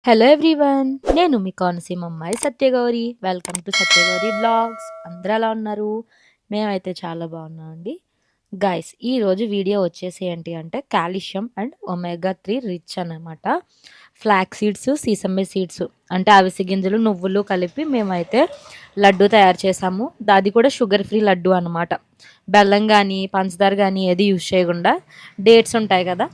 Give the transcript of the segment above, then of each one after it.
Hello everyone, నేను మీ కోనసీమ అమ్మాయి Satyagauri. Welcome to Satyagauri blogs. అందరూ ఎలా ఉన్నారు? మేమైతే చాలా బాగున్నామండి. గైస్, ఈరోజు వీడియో వచ్చేసి ఏంటి అంటే కాల్షియం అండ్ ఒమేగా 3 రిచ్ అన్నమాట. ఫ్లాక్ సీడ్స్, సీసమే సీడ్స్ అంటే అవిసె గింజలు, నువ్వులు కలిపి మేమైతే లడ్డు తయారు చేసాము. అది కూడా షుగర్ ఫ్రీ లడ్డు అనమాట. బెల్లం కానీ పంచదార కానీ ఏది యూజ్ చేయకుండా డేట్స్ ఉంటాయి కదా,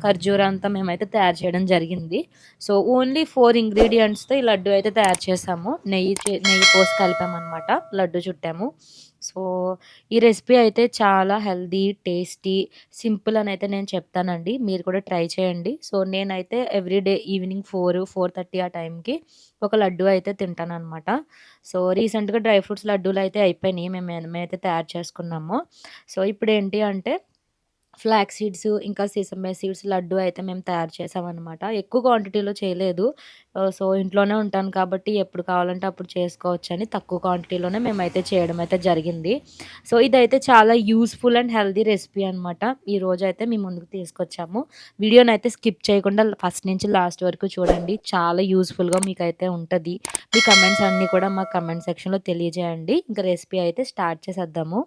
ఖర్జూరంతో మేమైతే తయారు చేయడం జరిగింది. సో ఓన్లీ 4 ఇంగ్రీడియంట్స్తో ఈ లడ్డు అయితే తయారు చేసాము. నెయ్యి పోసి కలిపామన్నమాట, లడ్డు చుట్టాము. సో ఈ రెసిపీ అయితే చాలా హెల్దీ, టేస్టీ, సింపుల్ అని అయితే నేను చెప్తానండి. మీరు కూడా ట్రై చేయండి. సో నేనైతే ఎవ్రీడే ఈవినింగ్ 4-4:30 ఆ టైంకి ఒక లడ్డు అయితే తింటానన్నమాట. సో రీసెంట్గా డ్రై ఫ్రూట్స్ లడ్డూలు అయితే అయిపోయినాయి, మేమైతే తయారు చేసుకున్నాము. సో ఇప్పుడు ఏంటి అంటే ఫ్లాక్ సీడ్స్ ఇంకా సీసమే సీడ్స్ లడ్డు అయితే మేము తయారు చేసామన్నమాట. ఎక్కువ క్వాంటిటీలో చేయలేదు. సో ఇంట్లోనే ఉంటాను కాబట్టి ఎప్పుడు కావాలంటే అప్పుడు చేసుకోవచ్చని తక్కువ క్వాంటిటీలోనే మేమైతే చేయడం అయితే జరిగింది. సో ఇదైతే చాలా యూస్ఫుల్ అండ్ హెల్దీ రెసిపీ అనమాట. ఈరోజు అయితే మీ ముందుకు తీసుకొచ్చాము. వీడియోని అయితే స్కిప్ చేయకుండా ఫస్ట్ నుంచి లాస్ట్ వరకు చూడండి. చాలా యూస్ఫుల్గా మీకైతే ఉంటుంది. మీ కమెంట్స్ అన్నీ కూడా మా కమెంట్ సెక్షన్లో తెలియజేయండి. ఇంకా రెసిపీ అయితే స్టార్ట్ చేసేద్దాము.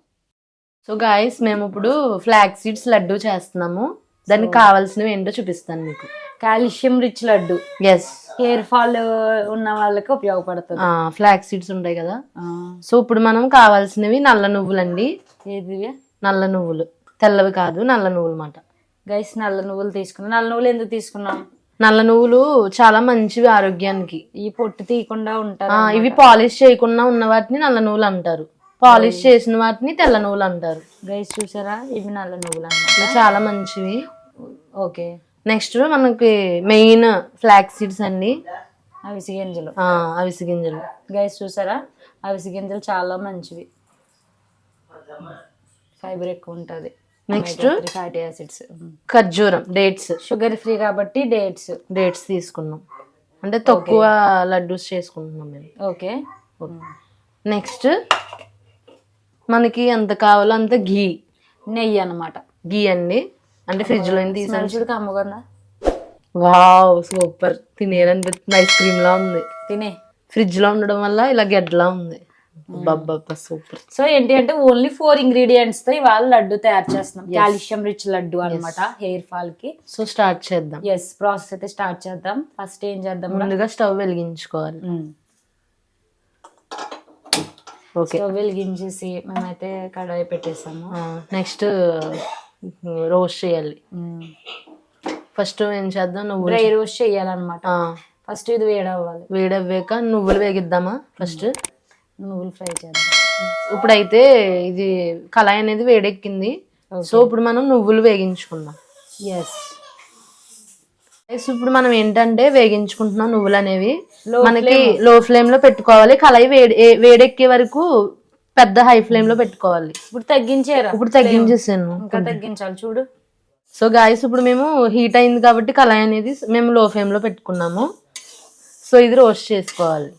సో గాయస్, మేము ఇప్పుడు ఫ్లాక్ సీడ్స్ లడ్డు చేస్తున్నాము. దానికి కావాల్సినవి ఏంటో చూపిస్తాను మీకు. Calcium rich laddu, yes, hair fall ఉన్న వాళ్ళకి ఉపయోగపడుతుంది. ఫ్లాక్ సీడ్స్ ఉంటాయి కదా. సో ఇప్పుడు మనం కావాల్సినవి నల్ల నువ్వులు అండి. ఏది? నల్ల నువ్వులు, తెల్లవి కాదు, నల్ల నువ్వులు అన్నమాట. గైస్, నల్ల నువ్వులు తీసుకున్నాం. నల్ల నువ్వులు ఎందుకు తీసుకున్నాం? నల్ల నువ్వులు చాలా మంచివి ఆరోగ్యానికి. ఈ పొట్టు తీయకుండా ఉంటారు. ఇవి పాలిష్ చేయకుండా ఉన్న వాటిని నల్ల నువ్వులు అంటారు. పాలిష్ చేసిన వాటిని తెల్ల నువ్వులు అంటారు. గైస్ చూసారా, ఇవి నల్ల నువ్వులు అన్నమాట. చాలా మంచివి. ఓకే, నెక్స్ట్ మనకి మెయిన్ ఫ్లాక్ సీడ్స్ అండి, అవిసె గింజలు. అవిసె గింజలు. గైస్ చూసారా, అవిసె గింజలు చాలా మంచివి, ఫైబర్ ఎక్కువ ఉంటుంది. Next fatty acids. ఖర్జూరం, డేట్స్, షుగర్ ఫ్రీ కాబట్టి డేట్స్ తీసుకున్నాం. అంటే తక్కువ లడ్డూస్ చేసుకుంటున్నాం మేము. ఓకే. నెక్స్ట్ మనకి ఎంత కావాలో అంత నెయ్యి అన్నమాట. ఘీ అండి, అంటే ఫ్రిడ్జ్ లో తీసాను. కమ్మగా వావ్, సూపర్. తినేరనిపిస్తుంది, ఐస్ క్రీమ్ లా ఉంది. తినే ఫ్రిడ్జ్ లో ఉండడం వల్ల ఇలా గెడ్లా ఉంది. సూపర్. సో ఏంటి అంటే ఓన్లీ 4 ఇంగ్రీడియంట్స్ తో ఇవాళ లడ్డు తయారు చేస్తున్నాం. కాల్షియం రిచ్ లడ్డు అన్నమాట, హెయిర్ ఫాల్ కి. సో స్టార్ట్ చేద్దాం. ప్రాసెస్ అయితే స్టార్ట్ చేద్దాం. ఫస్ట్ ఏం చేద్దాం? ముందుగా స్టవ్ వెలిగించుకోవాలి. స్టవ్ వెలిగించేసి మేమైతే కడాయి పెట్టేసాము. నెక్స్ట్ రోస్ట్ చేయాలి. ఫస్ట్ ఏం చేద్దాం? డ్రై రోస్ట్ చేయాలన్నమాట. ఫస్ట్ ఇది వేడవ్వాలి. వేడవ్వాక నువ్వులు వేగిద్దామా? ఫస్ట్ నువ్వులు ఫ్రై చేద్దాం. ఇప్పుడైతే ఇది కళాయి అనేది వేడెక్కింది. సో ఇప్పుడు మనం నువ్వులు వేగించుకుందాం. ఇప్పుడు మనం ఏంటంటే వేగించుకుంటున్నాం నువ్వులు అనేవి. మనకి లో ఫ్లేమ్ లో పెట్టుకోవాలి. కళాయి వేడెక్కే వరకు పెద్ద హై ఫ్లేమ్ లో పెట్టుకోవాలి. ఇప్పుడు తగ్గించారా? ఇప్పుడు తగ్గించేసాను, ఇంకా తగ్గించాలి చూడు. సో గాయస్, ఇప్పుడు మేము హీట్ అయింది కాబట్టి కళాయి అనేది మేము లో ఫ్లేమ్ లో పెట్టుకున్నాము. సో ఇది రోస్ట్ చేసుకోవాలి.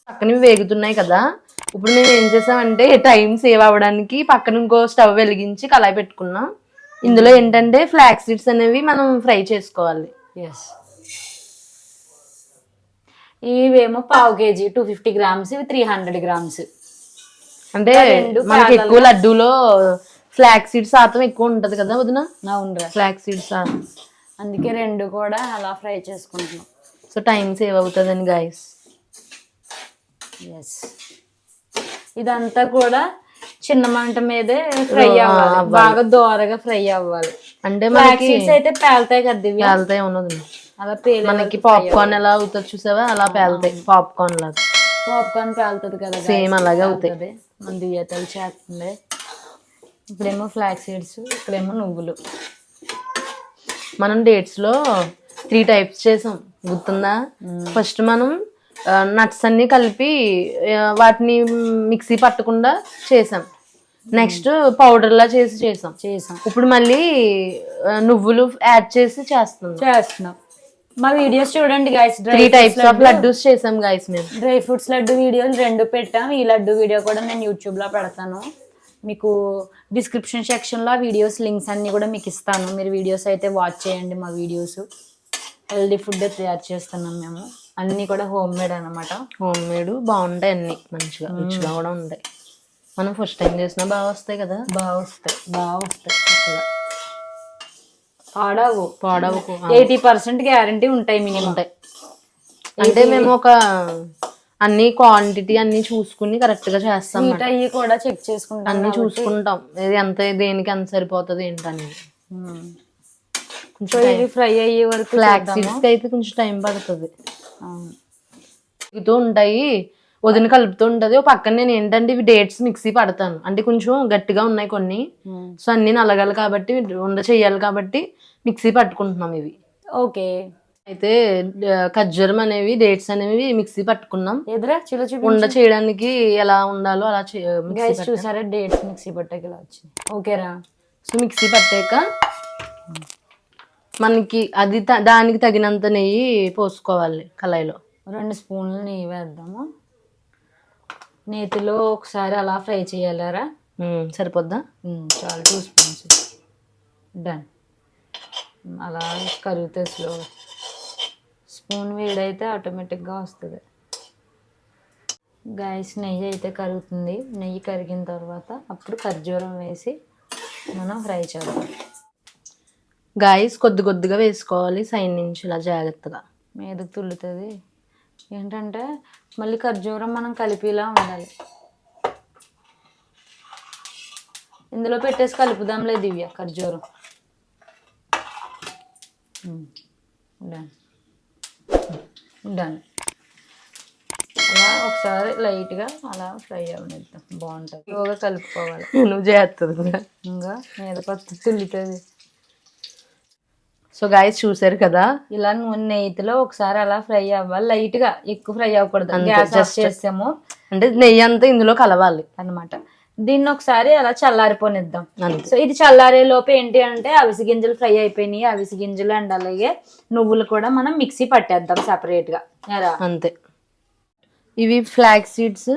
పక్కన వేగుతున్నాయి కదా. ఇప్పుడు మేము ఏం చేసామంటే టైం సేవ్ అవ్వడానికి పక్కన ఇంకో స్టవ్ వెలిగించి కళాయి పెట్టుకున్నాం. ఇందులో ఏంటంటే ఫ్లాక్ సీడ్స్ అనేవి మనం ఫ్రై చేసుకోవాలి. ఇవేమో పావు కేజీ 250 గ్రామ్స్, ఇవి 300 గ్రామ్స్. అంటే మనకి ఎక్కువ లడ్డూలో ఫ్లాక్ సీడ్స్ శాతం ఎక్కువ ఉంటది కదా వదిన. అవునరా, ఫ్లాక్ సీడ్స్, అందుకే రెండు కూడా అలా ఫ్రై చేసుకుంటున్నాం. సో టైం సేవ్ అవుతుందని గాయస్. ఇదంతా కూడా చిన్న మంట మీదే ఫ్రై అవ్వాలి, బాగా దోరగా ఫ్రై అవ్వాలి. అంటే మనకి అయితే పేలుతాయి కదా, పేలుతాయి ఉన్నది. అలా మనకి పాప్కార్న్ ఎలా అవుతుంది చూసావా, అలా పేలుతాయి. పాప్కార్న్ లాగా పాప్కార్న్ పేలుతుంది కదా, సేమ్ అలాగే అవుతాయి. మన దియ్యతలు చేస్తుంది. ఇప్పుడేమో ఫ్లాక్ సీడ్స్, ఇక్కడేమో నువ్వులు. మనం డేట్స్ లో 3 టైప్స్ చేసాం, గుర్తుందా? ఫస్ట్ మనం నట్స్ అన్ని కలిపి వాటిని మిక్సీ పట్టకుండా చేసాం. నెక్స్ట్ పౌడర్ లా చేసాం. ఇప్పుడు మళ్ళీ నువ్వులు యాడ్ చేసి చేస్తున్నాం. మా వీడియోస్ చూడండి గైస్. 3 టైప్స్ ఆఫ్ లడ్డూస్ చేసాం గైస్ మేము. డ్రై ఫ్రూట్స్ లడ్డు వీడియోలు 2 పెట్టాం. ఈ లడ్డు వీడియో కూడా నేను యూట్యూబ్ లో పెడతాను. మీకు డిస్క్రిప్షన్ సెక్షన్ లో వీడియోస్ లింక్స్ అన్ని కూడా మీకు ఇస్తాను. మీరు వీడియోస్ అయితే వాచ్ చేయండి, మా వీడియోస్. హెల్దీ ఫుడ్ తయారు చేస్తున్నాం మేము. అన్నీ కూడా హోమ్ మేడ్ అనమాట. హోమ్ మేడ్ బాగుంటాయి అన్ని, మంచిగా రుచిగా కూడా ఉంటాయి. మనం ఫస్ట్ టైం చేసినా బాగా వస్తాయి కదా. బాగా వస్తాయి చక్కగా. పాడవు 80% గ్యారంటీ ఉంటాయి మినిమం. ఉంటాయి అంటే మేము ఒక అన్ని క్వాంటిటీ అన్ని చూసుకుని కరెక్ట్ గా చేస్తాం. స్వీట్ అయ్యి కూడా చెక్ చేసుకుంటాం, అన్ని చూసుకుంటాం ఇది ఎంత, దేనికి ఎంత సరిపోతుంది ఏంటని. సో ఇది ఫ్రై అయ్యే వరకు ఫ్లాక్స్ సీడ్స్ అయితే కొంచెం టైం పడుతుంది. ఇటు ఉంటాయి, వదిన కలుపుతూ ఉంటది. ఓ పక్కన నేను ఏంటంటే ఇవి డేట్స్ మిక్సీ పడతాను, అంటే కొంచెం గట్టిగా ఉన్నాయి కొన్ని. సో అన్ని నలగాలి కాబట్టి, ఉండ చెయ్యాలి కాబట్టి మిక్సీ పట్టుకుంటున్నాం ఇవి. ఓకే. అయితే ఖర్జూరం అనేవి, డేట్స్ అనేవి మిక్సీ పట్టుకున్నాం. ఎదురా ఉండ చేయడానికి ఎలా ఉండాలో అలా చూసారా, డేట్స్ మిక్సీ పట్టాక ఇలా వచ్చింది. ఓకేరా. సో మిక్సీ పట్టాక మనకి అది దానికి తగినంత నెయ్యి పోసుకోవాలి కళాయిలో. 2 స్పూన్లు నెయ్యి వేద్దాము. నేతిలో ఒకసారి అలా ఫ్రై చేయాలరా. సరిపోద్దా? చాలు, 2 స్పూన్స్. డన్. అలా కరిగితే స్లో, స్పూన్ వేడైతే ఆటోమేటిక్గా వస్తుంది. గాయస్ నెయ్యి అయితే కరుగుతుంది. నెయ్యి కరిగిన తర్వాత అప్పుడు ఖర్జూరం వేసి మనం ఫ్రై చేద్దాం. గాయస్ కొద్దిగా వేసుకోవాలి సైడ్ నుంచి ఇలా జాగ్రత్తగా, మీదకి తుల్లుతుంది. ఏంటంటే మళ్ళీ ఖర్జూరం మనం కలిపిలా ఉండాలి. ఇందులో పెట్టేసి కలుపుదాంలే దివ్య ఖర్జూరం. డన్. అలా ఒకసారి లైట్గా అలా ఫ్రై అవనిద్దాం, బాగుంటుంది. బాగా కలుపుకోవాలి. నువ్వు చేస్తుంది ఇంకా మీద పత్తి తుల్లుతుంది. సో గాయస్ చూసారు కదా, ఇలా నెయ్యిలో ఒకసారి అలా ఫ్రై అవ్వాలి. లైట్ గా, ఎక్కువ ఫ్రై అవ్వకూడదు. గ్యాస్ ఆఫ్ చేసాము అంటే నెయ్యి అంతా ఇందులో కలవాలి అన్నమాట. దీన్ని ఒకసారి అలా చల్లారిపోనిద్దాం. సో ఇది చల్లారే లోపు ఏంటి అంటే అవిసి గింజలు ఫ్రై అయిపోయినాయి. అవిసి గింజలు అండ్ అలాగే నువ్వులు కూడా మనం మిక్సీ పట్టేద్దాం సెపరేట్ గా. అంతే. ఇవి ఫ్లాక్స్ సీడ్స్,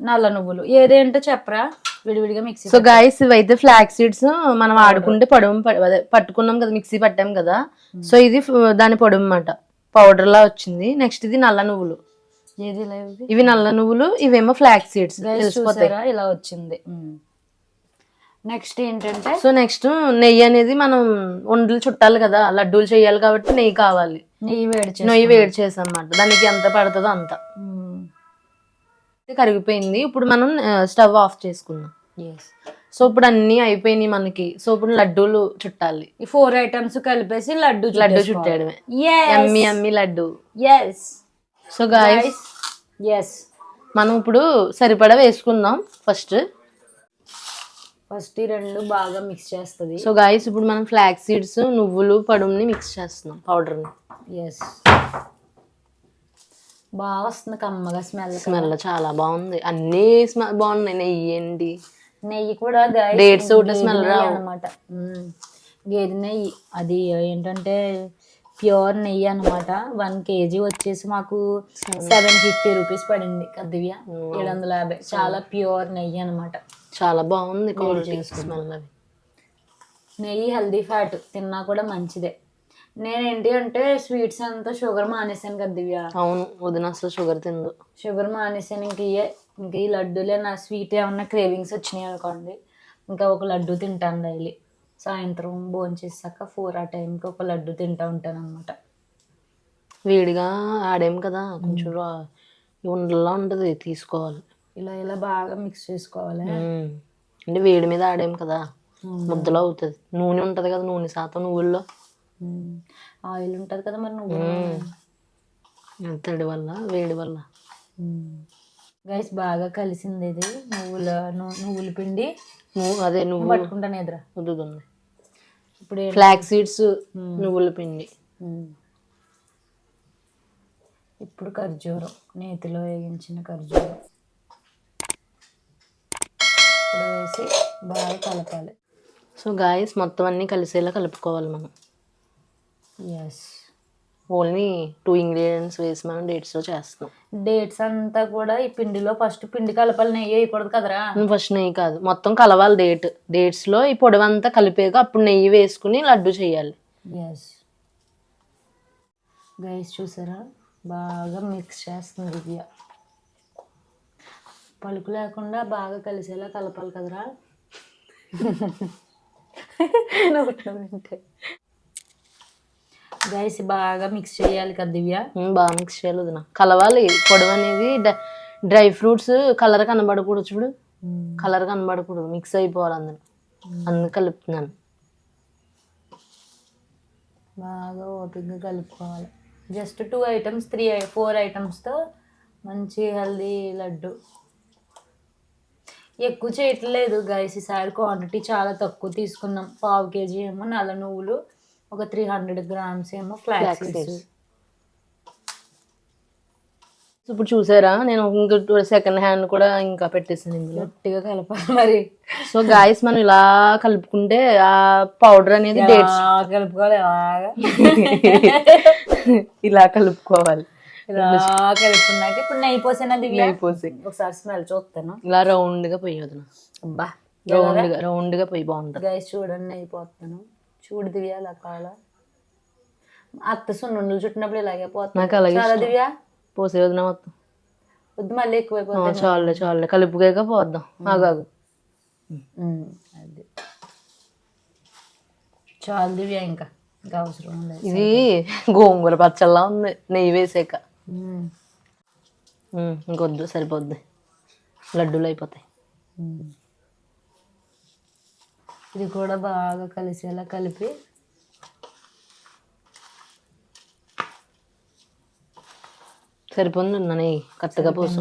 నల్ల నువ్వులు. ఏదేంటో చెప్పరా, విడివిడిగా మిక్సీ. సో గాయస్ ఇవైతే ఫ్లాక్స్ సీడ్స్ మనం ఆడుకుంటే పట్టుకున్నాం కదా, మిక్సీ పట్టాం కదా. సో ఇది దాని పొడుము అన్నమాట, పౌడర్ లా వచ్చింది. నెక్స్ట్ ఇది నల్ల నువ్వులు. ఏది ఇవి నల్ల నువ్వులు, ఇవేమో ఫ్లాక్స్ సీడ్స్. ఇలా వచ్చింది. నెక్స్ట్ ఏంటంటే, సో నెక్స్ట్ నెయ్యి అనేది మనం ఉండలు చుట్టాలి కదా, లడ్డూలు చేయాలి కాబట్టి నెయ్యి కావాలి. నెయ్యి వేడి చేసాం అన్నమాట. దానికి ఎంత పడుతుందో అంత. కరిగిపోయింది. ఇప్పుడు మనం స్టవ్ ఆఫ్ చేసుకుందాం. సో ఇప్పుడు అన్ని అయిపోయినాయి మనకి. సో ఇప్పుడు లడ్డూలు చుట్టాలి. ఈ 4 ఐటమ్స్ కలిపేసి లడ్డు చుట్టాడమే. యమ్మీ లడ్డు. సో గాయ్స్ మనం ఇప్పుడు సరిపడా వేసుకుందాం. ఫస్ట్ ఈ 2 బాగా మిక్స్ చేస్తుంది. సో గాయ్స్ ఇప్పుడు మనం ఫ్లాక్స్ సీడ్స్, నువ్వులు, పడుముని మిక్స్ చేస్తున్నాం, పౌడర్ని. బాగా వస్తుంది కమ్మగా స్మెల్ చాలా బాగుంది. అన్ని బాగున్నాయి. నెయ్యి ఏంటి, నెయ్యి కూడా డేట్స్ ఒకటి స్మెల్ అనమాట. గేదె నెయ్యి, అది ఏంటంటే ప్యూర్ నెయ్యి అనమాట. 1 kg వచ్చేసి మాకు 750 రూపీస్ పడింది కదివ్య. 750. చాలా ప్యూర్ నెయ్యి అనమాట. చాలా బాగుంది స్మెల్. అవి నెయ్యి హెల్దీ ఫ్యాట్, తిన్నా కూడా మంచిదే. నేనేంటి అంటే స్వీట్స్ అంతా షుగర్ మానేసాను కదా దివ్య. అవును, వదిన అసలు షుగర్ తిందు. షుగర్ మానేసాను. ఇంక ఈ లడ్డూలే. నా స్వీట్ ఏమన్నా క్రేవింగ్స్ వచ్చినాయి అనుకోండి, ఇంకా ఒక లడ్డు తింటాను డైలీ. సాయంత్రం భోంచేసాక 4 ఆ టైంకి ఒక లడ్డు తింటా ఉంటాను అనమాట. వేడిగా ఆడేం కదా, కొంచెం ఉండలా ఉంటుంది, తీసుకోవాలి. ఇలా బాగా మిక్స్ చేసుకోవాలి. అంటే వేడి మీద ఆడేం కదా, ముద్దలో అవుతుంది. నూనె ఉంటుంది కదా, నూనె శాతం నువ్వుల్లో. ఆయిల్ ఉంటుంది కదా మరి నువ్వు. తడి వల్ల, వేడి వల్ల. గైస్ బాగా కలిసింది ఇది. నువ్వుల పిండి అదే నువ్వు పట్టుకుంటాను ఎదురా. ఉదుగుంది. ఇప్పుడు ఫ్లాక్స్ సీడ్స్, నువ్వుల పిండి. ఇప్పుడు ఖర్జూరం, నేతిలో వేగించిన ఖర్జూరం ఇప్పుడు వేసి బాగా కలపాలి. సో గాయస్ మొత్తం అన్నీ కలిసేలా కలుపుకోవాలి మనం. ఓన్లీ 2 ఇంగ్రీడియంట్స్ వేసి మనం డేట్స్లో చేస్తాం. డేట్స్ అంతా కూడా ఈ పిండిలో ఫస్ట్ పిండి కలపాలి, నెయ్యి వేయకూడదు కదరా. ఫస్ట్ నెయ్యి కాదు, మొత్తం కలవాలి. డేట్స్లో ఈ పొడవంతా కలిపాక అప్పుడు నెయ్యి వేసుకుని లడ్డు చేయాలి. గైస్ చూసారా బాగా మిక్స్ చేస్తుంది దివ్య. పలుకు లేకుండా బాగా కలిసేలా కలపాలి కదరా. గైస్ బాగా మిక్స్ చేయాలి కదా దివ్య. బాగా మిక్స్ చేయాలి వదిన. కలవాలి. పొడవు అనేది డ్రై ఫ్రూట్స్ కలర్ కనబడకూడదు చూడు, కలర్ కనబడకూడదు, మిక్స్ అయిపోవాలి అందులో. అందుకు కలుపుతున్నాను. బాగా ఓపికగా కలుపుకోవాలి. జస్ట్ 2 ఐటమ్స్ 4 ఐటమ్స్తో మంచి హెల్దీ లడ్డు. ఎక్కువ చేయట్లేదు గైస్, ఈసారి క్వాంటిటీ చాలా తక్కువ తీసుకున్నాం. 1/2 kg ఏమో నల్ల నువ్వులు, ఒక 300 grams ఏమో ఫ్లాక్స్ సీడ్స్. ఇప్పుడు చూసారా నేను ఇంకో సెకండ్ హ్యాండ్ కూడా ఇంకా పెట్టేసాను ఇందులో. గట్టిగా కలపాలి మరి. సో గాయస్ మనం ఇలా కలుపుకుంటే ఆ పౌడర్ అనేది డేట్స్ కలుపుకోవాలి. అలాగా ఇలా కలుపుకోవాలి. ఇలా కలుపుకున్నాక ఇప్పుడు నెయ్యి పోసేనా దివ్య? నెయ్యి పోసి ఒకసారి స్మెల్ చూస్తాను. ఇలా రౌండ్ గా పోయొద్దు. అబ్బా రౌండ్ గా పోయి బాగుంటుంది. గైస్ చూడండి నెయ్యి పోతాను. చూడు దివ్య అలా కావాలా. అత్త సున్నుండలు చుట్టినప్పుడు ఇలాగే పోతాను. నాకు అలాగే చాలా దివ్య పోసే వదిన మొత్తం. వద్దు మళ్ళీ ఎక్కువైపోతుంది. చాలే కలుపుగా పోద్దాం. ఆగాగు. అది చాలు దివ్య, ఇంకా అవసరం లేదు. ఇది గోంగూర పచ్చళ్ళ ఉంది నెయ్యి వేసాక. ఇంకొద్దు, సరిపోద్ది, లడ్డూలు అయిపోతాయి. ఇది కూడా బాగా కలిసేలా కలిపి సరిపోతుంది. నెయ్యి కరెక్ట్గా పోసు.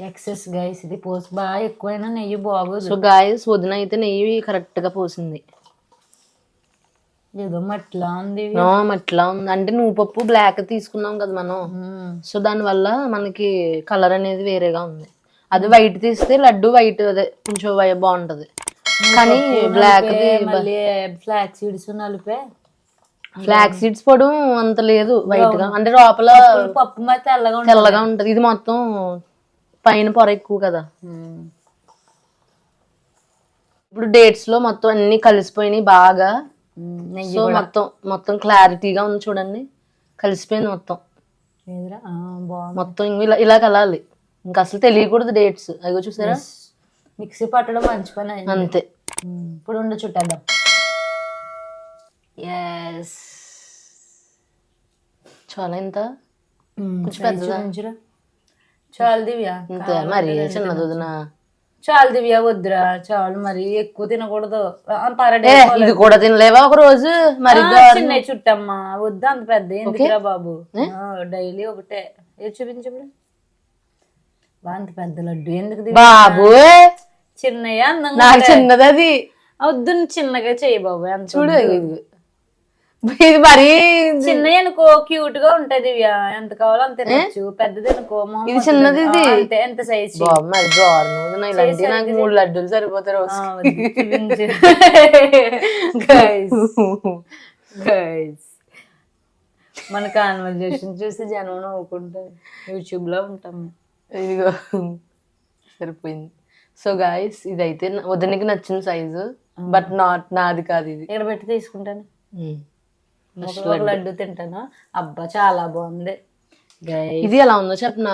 ఎక్సెస్ గైస్ ఇది పోసి బాగా ఎక్కువైనా నెయ్యి బాగోదు. సో గాయస్ వదిన అయితే నెయ్యి కరెక్ట్గా పోసింది. ఏదో మట్లా ఉంది. మట్లా ఉంది అంటే నువ్వు పప్పు బ్లాక్ తీసుకున్నాం కదా మనం. సో దానివల్ల మనకి కలర్ అనేది వేరేగా ఉంది. అది వైట్ తీస్తే లడ్డు వైట్ అదే కొంచెం బాగుంటది. కానీ బ్లాక్ ఫ్లాక్ సీడ్స్ నలిపే ఫ్లాక్ సీడ్స్ పొడి అంత లేదు, వైట్ గా అంటే లోపల పప్పు మరి తెల్లగా ఉంటది. ఇది మొత్తం పైన పొర ఎక్కువ కదా. ఇప్పుడు డేట్స్ లో మొత్తం అన్ని కలిసిపోయినాయి బాగా. సో మొత్తం క్లారిటీగా ఉంది చూడండి, కలిసిపోయింది మొత్తం. మొత్తం ఇలా కలాలి, ఇంకా అసలు తెలియకూడదు డేట్స్. అదిగో చూసారా, మిక్సీ పట్టడం మంచి పని అంతే. ఇప్పుడు ఉండి చుట్టేద్దాం. చాలా ఎంత కొంచెం పెద్దదా? చాలు దివ్య. అంతే మరి చిన్నది వదినా. చాలు దివ్య వద్దురా, చాలు మరి ఎక్కువ తినకూడదు. ఇది కూడా తినలేవా ఒక రోజు? మరి చిన్న చుట్టమ్మా వద్దు, అంత పెద్ద ఎందుకురా బాబు. డైలీ ఒకటే చూపించు. అంత పెద్ద లడ్డు ఎందుకు బాబు? చిన్నయ్య అందంగా నాకు చిన్నది అది వద్దు, చిన్నగా చెయ్యి బాబు. అంత చూడు, ఇది మరి చిన్నవి అనుకో క్యూట్ గా ఉంటది దివ్య, ఎంత కావాలో అంత తినచ్చు. పెద్దది అనుకో ఇది చిన్నది, ఇది ఎంత సైజ్. మరి ఇలాంటి నాకు 3 లడ్డూలు సరిపోతారు. మన కాన్వర్జేషన్ చూసి జనం నవ్వుకుంటారు. యూట్యూబ్ లో ఉంటాం. ఇదిగో సరిపోయింది. సో గాయస్ ఇదైతే వదినకి నచ్చిన సైజు, బట్ నాది కాదు. ఇది ఇక్కడ పెట్టి తీసుకుంటాను. లడ్డు తింటాను. అబ్బా చాలా బాగుంది. ఇది ఎలా ఉందో చెప్పనా,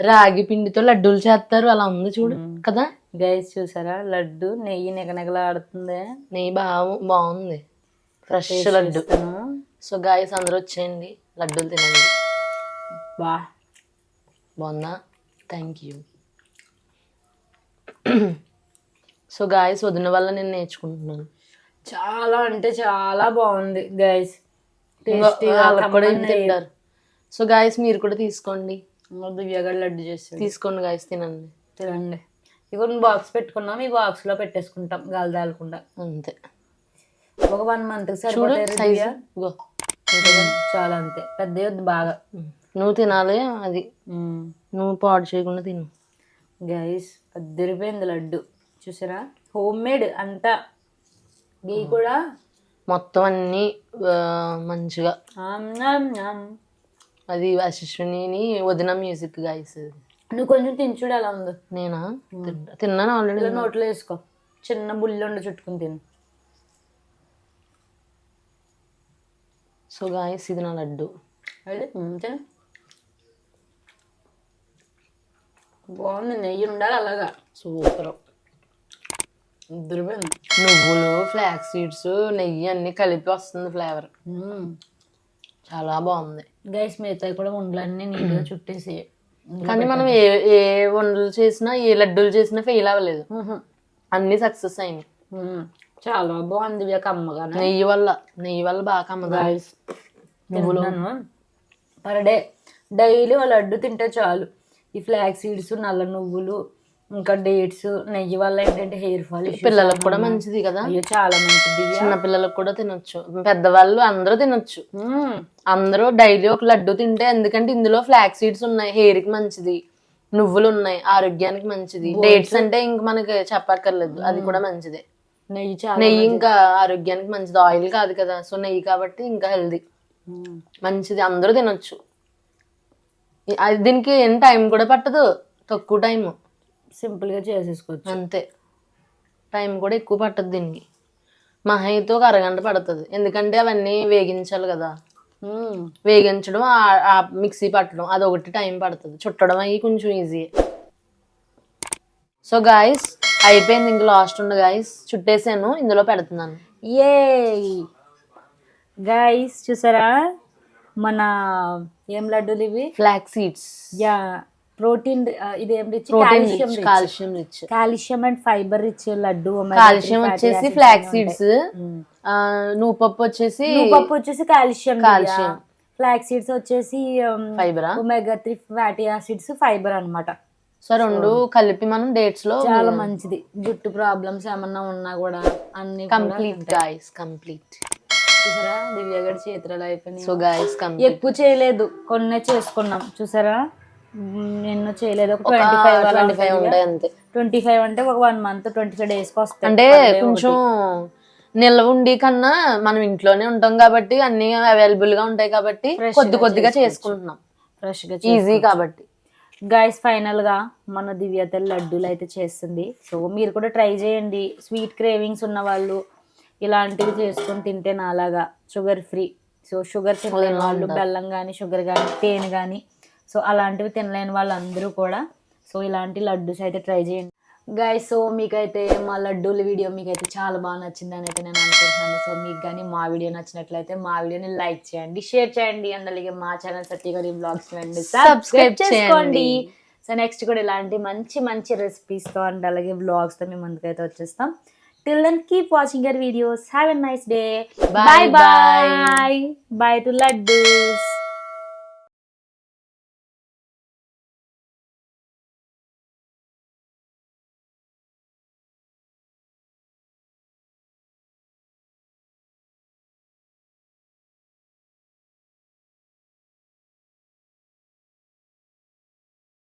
రాగి పిండితో లడ్డూలు చేస్తారు, అలా ఉంది చూడు కదా. గైస్ చూసారా లడ్డు నెయ్యి నిగనిగలాడుతుంది. నెయ్యి బాగుంది, ఫ్రెష్ లడ్డు. సో గాయస్ అందరూ వచ్చేయండి, లడ్డూలు తినండి. బాగుందా? Thank you. సో గాయస్ వదిన వల్ల నేను నేర్చుకుంటున్నాను. చాలా అంటే చాలా బాగుంది గైస్, కూడా తింటారు. సో గాయస్ మీరు కూడా తీసుకోండి. దివ్యగడ లడ్డు చేసి తీసుకోండి గాయస్, తినండి. ఇక బాక్స్ పెట్టుకున్నాం, ఈ బాక్స్ లో పెట్టేసుకుంటాం గాలి దాలకుండా. అంతే. ఒక 1 month సరిపోతాయి. చాలా అంతే, పెద్ద వద్దు బాగా. నువ్వు తినాలి అది, నువ్వు పాడు చేయకుండా తిను. గైస్ అద్దరిపోయింది లడ్డు చూసారా, హోమ్ మేడ్ అంతా. గీ కూడా మొత్తం అన్ని మంచిగా. అది అశ్విని వదిన మ్యూజిక్ గాయస్. నువ్వు కొంచెం తినచుడు ఎలా ఉందో. నేనా తిన్నాను ఆల్రెడీ. నోట్లో వేసుకో, చిన్న బుల్లి చుట్టుకుని తిను. సో గాయస్ ఇది నా లడ్డు. అయితే అంతే బాగుంది. నెయ్యి ఉండాలి అలాగా. సూపర్. ఇద్దరు నువ్వులు, ఫ్లాక్స్ సీడ్స్, నెయ్యి అన్ని కలిపి వస్తుంది ఫ్లేవర్. చాలా బాగుంది. గైస్ మిగతాయి కూడా ఉండలన్నీ నీట్గా చుట్టేసి. కానీ మనం ఏ ఏ వంటలు చేసినా ఏ లడ్డూలు చేసినా ఫెయిల్ అవ్వలేదు, అన్ని సక్సెస్ అయినాయి. చాలా బాగుంది కమ్మగా. నెయ్యి వల్ల బాగా కమ్మగా. గైస్ పర్ డే డైలీ ఒక లడ్డు తింటే చాలు. ఈ ఫ్లాక్ సీడ్స్, నల్ల నువ్వులు, ఇంకా డేట్స్, నెయ్యి వల్ల ఏంటంటే హెయిర్ ఫాల్ పిల్లలకు కూడా మంచిది కదా. చాలా మంచిది. చిన్న పిల్లలకు కూడా తినొచ్చు, పెద్దవాళ్ళు అందరూ తినొచ్చు. అందరూ డైలీ ఒక లడ్డు తింటే, ఎందుకంటే ఇందులో ఫ్లాక్ సీడ్స్ ఉన్నాయి, హెయిర్ కి మంచిది. నువ్వులు ఉన్నాయి, ఆరోగ్యానికి మంచిది. డేట్స్ అంటే ఇంక మనకి చెప్పక్కర్లేదు, అది కూడా మంచిదే. నెయ్యి ఇంకా ఆరోగ్యానికి మంచిది, ఆయిల్ కాదు కదా. సో నెయ్యి కాబట్టి ఇంకా హెల్దీ, మంచిది, అందరూ తినొచ్చు. దీనికి ఏం టైం కూడా పట్టదు, తక్కువ టైం, సింపుల్ గా చేసేసుకోవచ్చు అంతే. టైం కూడా ఎక్కువ పట్టదు దీనికి, మహా అయితే ఒక అరగంట పడుతుంది. ఎందుకంటే అవన్నీ వేగించాలి కదా, వేగించడం, ఆ మిక్సీ పట్టడం అదొకటి టైం పడుతుంది. చుట్టడం అయ్యి కొంచెం ఈజీ. సో గాయస్ అయిపోయింది, ఇంక లాస్ట్ ఉంది గాయస్. చుట్టేసాను, ఇందులో పెడుతున్నాను. ఏ గైస్ చూసారా మన ఏం లడ్డూలు ఇవి? Flax seeds. యా, ప్రోటీన్, ఇదేం రిచ్? Calcium rich, calcium and fibre rich laddu. Calcium వచ్చేసి ఫ్లాక్ సీడ్స్, నువ్వుపప్పు వచ్చేసి కాల్షియం, ఫ్లాక్ సీడ్స్ వచ్చేసి fibre, omega 3 fatty acids, fibre అన్నమాట. సో రెండు కలిపి మనం డేట్స్ లో చాలా మంచిది. జుట్టు ప్రాబ్లమ్స్ ఏమన్నా ఉన్నా కూడా అన్ని కంప్లీట్ గాయస్, కంప్లీట్. చూసారా దివ్య గారి చేతులు అయిపోయినాయి. సో గాయస్ ఎక్కువ చేయలేదు, కొన్నే చేసుకున్నాం. చూసారా నిన్ను చేయలేదు. ఒక 25 ఉంటాయి అంతే. 25 అంటే ఒక 1 month 25 days కి వస్తాయి. అంటే కొంచెం నిల్వ ఉండి కన్నా మనం ఇంట్లోనే ఉంటాం కాబట్టి అన్ని అవైలబుల్ గా ఉంటాయి కాబట్టి కొద్దిగా చేసుకుంటున్నాం, ఫ్రెష్ గా, ఈజీ కాబట్టి. గైస్ ఫైనల్ గా మన దివ్య తల్లి లడ్డూలు అయితే చేస్తుంది. సో మీరు కూడా ట్రై చేయండి. స్వీట్ క్రేవింగ్స్ ఉన్న వాళ్ళు ఇలాంటివి చేసుకొని తింటే నాలాగా షుగర్ ఫ్రీ. సో షుగర్ తినలేని వాళ్ళు బెల్లం కానీ, షుగర్ కానీ, తేనె కానీ, సో అలాంటివి తినలేని వాళ్ళందరూ కూడా సో ఇలాంటి లడ్డూస్ అయితే ట్రై చేయండి గైస్. సో మీకైతే మా లడ్డూల వీడియో మీకైతే చాలా బాగా నచ్చిందని అయితే నేను అనుకుంటున్నాను. సో మీకు కానీ మా వీడియో నచ్చినట్లయితే మా వీడియోని లైక్ చేయండి, షేర్ చేయండి, అండ్ అలాగే మా ఛానల్ సత్యగారి బ్లాగ్స్ సబ్స్క్రైబ్ చేసుకోండి. సో నెక్స్ట్ కూడా ఇలాంటి మంచి మంచి రెసిపీస్తో అండ్ అలాగే బ్లాగ్స్తో మేము ముందుకైతే వచ్చేస్తాం. Till then, keep watching our videos. Have a nice day. Bye bye. Bye to Laddus.